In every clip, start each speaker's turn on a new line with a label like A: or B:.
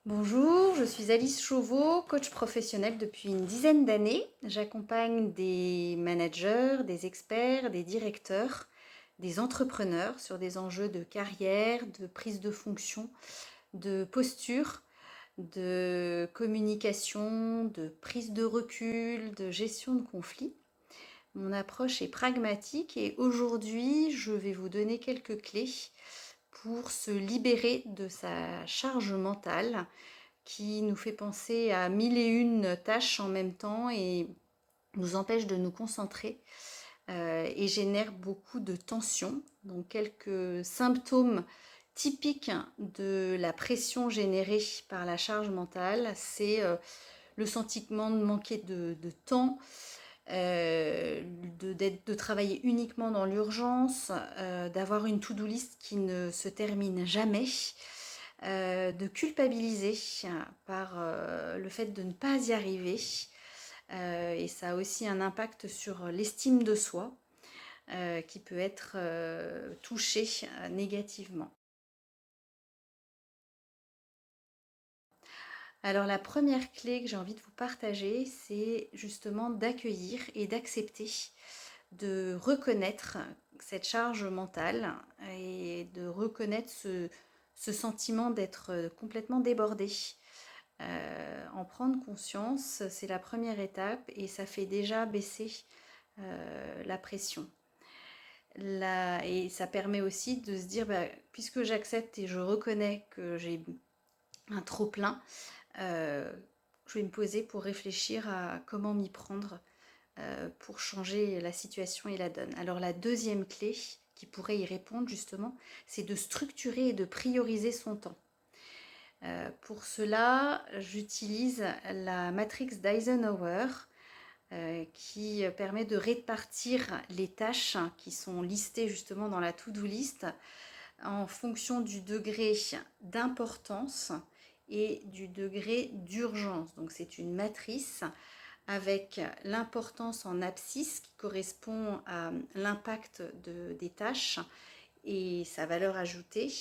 A: Bonjour, je suis Alice Chauveau, coach professionnel depuis une dizaine d'années. J'accompagne des managers, des experts, des directeurs, des entrepreneurs sur des enjeux de carrière, de prise de fonction, de posture, de communication, de prise de recul, de gestion de conflits. Mon approche est pragmatique et aujourd'hui, je vais vous donner quelques clés pour se libérer de sa charge mentale qui nous fait penser à mille et une tâches en même temps et nous empêche de nous concentrer et génère beaucoup de tension. Donc quelques symptômes typiques de la pression générée par la charge mentale, c'est le sentiment de manquer de temps, de travailler uniquement dans l'urgence, d'avoir une to-do list qui ne se termine jamais, de culpabiliser par le fait de ne pas y arriver. Et ça a aussi un impact sur l'estime de soi qui peut être touchée négativement. Alors la première clé que j'ai envie de vous partager, c'est justement d'accueillir et d'accepter, de reconnaître cette charge mentale et de reconnaître ce sentiment d'être complètement débordé. En prendre conscience, c'est la première étape et ça fait déjà baisser la pression. Et ça permet aussi de se dire, puisque j'accepte et je reconnais que j'ai un trop plein, je vais me poser pour réfléchir à comment m'y prendre pour changer la situation et la donne. Alors la deuxième clé qui pourrait y répondre justement, c'est de structurer et de prioriser son temps. Pour cela, j'utilise la matrix d'Eisenhower qui permet de répartir les tâches qui sont listées justement dans la to-do list en fonction du degré d'importance et du degré d'urgence. Donc c'est une matrice avec l'importance en abscisse qui correspond à l'impact des tâches et sa valeur ajoutée,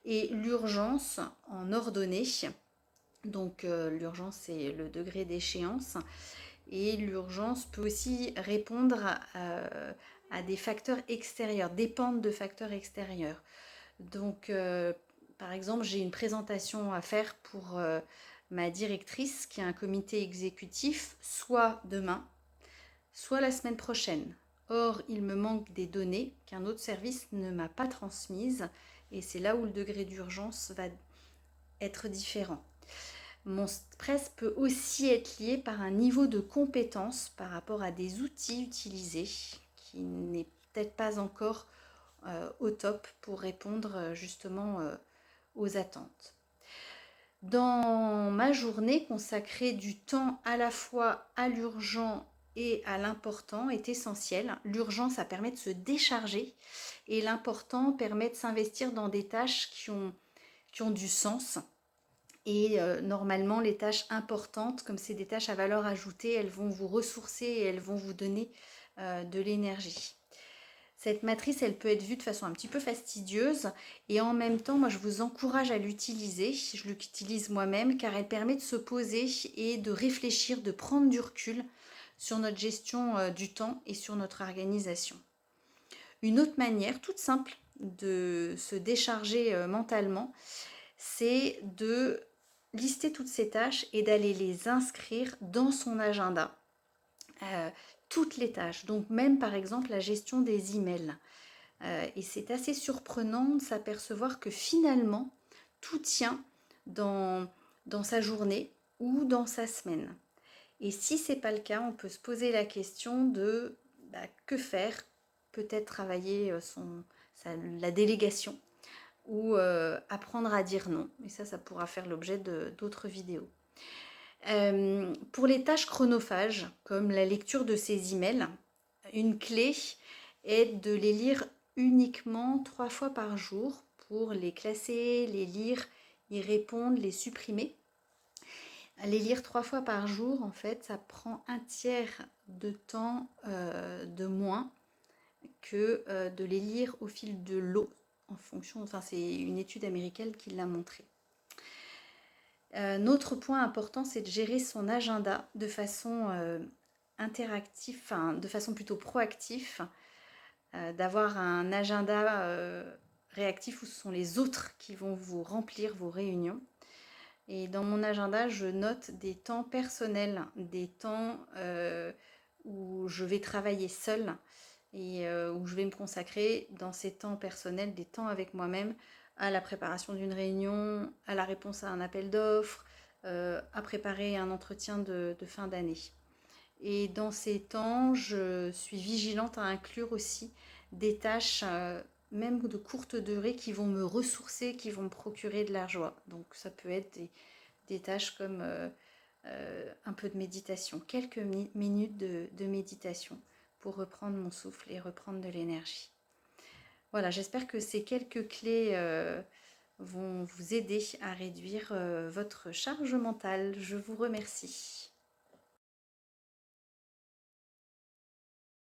A: et l'urgence en ordonnée. Donc l'urgence, c'est le degré d'échéance. Et l'urgence peut aussi répondre à des facteurs extérieurs, dépendre de facteurs extérieurs. Donc, par exemple, j'ai une présentation à faire pour ma directrice qui a un comité exécutif, soit demain, soit la semaine prochaine. Or, il me manque des données qu'un autre service ne m'a pas transmises et c'est là où le degré d'urgence va être différent. Mon stress peut aussi être lié par un niveau de compétence par rapport à des outils utilisés qui n'est peut-être pas encore au top pour répondre justement aux attentes. Dans ma journée, consacrer du temps à la fois à l'urgent et à l'important est essentiel. L'urgent, ça permet de se décharger et l'important permet de s'investir dans des tâches qui ont du sens. Et normalement, les tâches importantes, comme c'est des tâches à valeur ajoutée, elles vont vous ressourcer et elles vont vous donner de l'énergie. Cette matrice, elle peut être vue de façon un petit peu fastidieuse et en même temps, moi, je vous encourage à l'utiliser. Je l'utilise moi-même car elle permet de se poser et de réfléchir, de prendre du recul sur notre gestion du temps et sur notre organisation. Une autre manière toute simple de se décharger mentalement, c'est de lister toutes ces tâches et d'aller les inscrire dans son agenda. Toutes les tâches, donc même par exemple la gestion des emails. Et c'est assez surprenant de s'apercevoir que finalement, tout tient dans sa journée ou dans sa semaine. Et si ce n'est pas le cas, on peut se poser la question de que faire, peut-être travailler la délégation ou apprendre à dire non. Et ça pourra faire l'objet d'autres vidéos. Pour les tâches chronophages, comme la lecture de ces emails, une clé est de les lire uniquement 3 fois par jour pour les classer, les lire, y répondre, les supprimer. Les lire 3 fois par jour, en fait, ça prend un tiers de temps de moins que de les lire au fil de l'eau, en fonction, enfin c'est une étude américaine qui l'a montré. Un autre point important, c'est de gérer son agenda de façon interactive, enfin de façon plutôt proactive, d'avoir un agenda réactif où ce sont les autres qui vont vous remplir vos réunions. Et dans mon agenda, je note des temps personnels, des temps où je vais travailler seule et où je vais me consacrer dans ces temps personnels, des temps avec moi-même, à la préparation d'une réunion, à la réponse à un appel d'offres, à préparer un entretien de fin d'année. Et dans ces temps, je suis vigilante à inclure aussi des tâches, même de courte durée, qui vont me ressourcer, qui vont me procurer de la joie. Donc ça peut être des tâches comme un peu de méditation, quelques minutes de méditation pour reprendre mon souffle et reprendre de l'énergie. Voilà, j'espère que ces quelques clés vont vous aider à réduire votre charge mentale. Je vous remercie.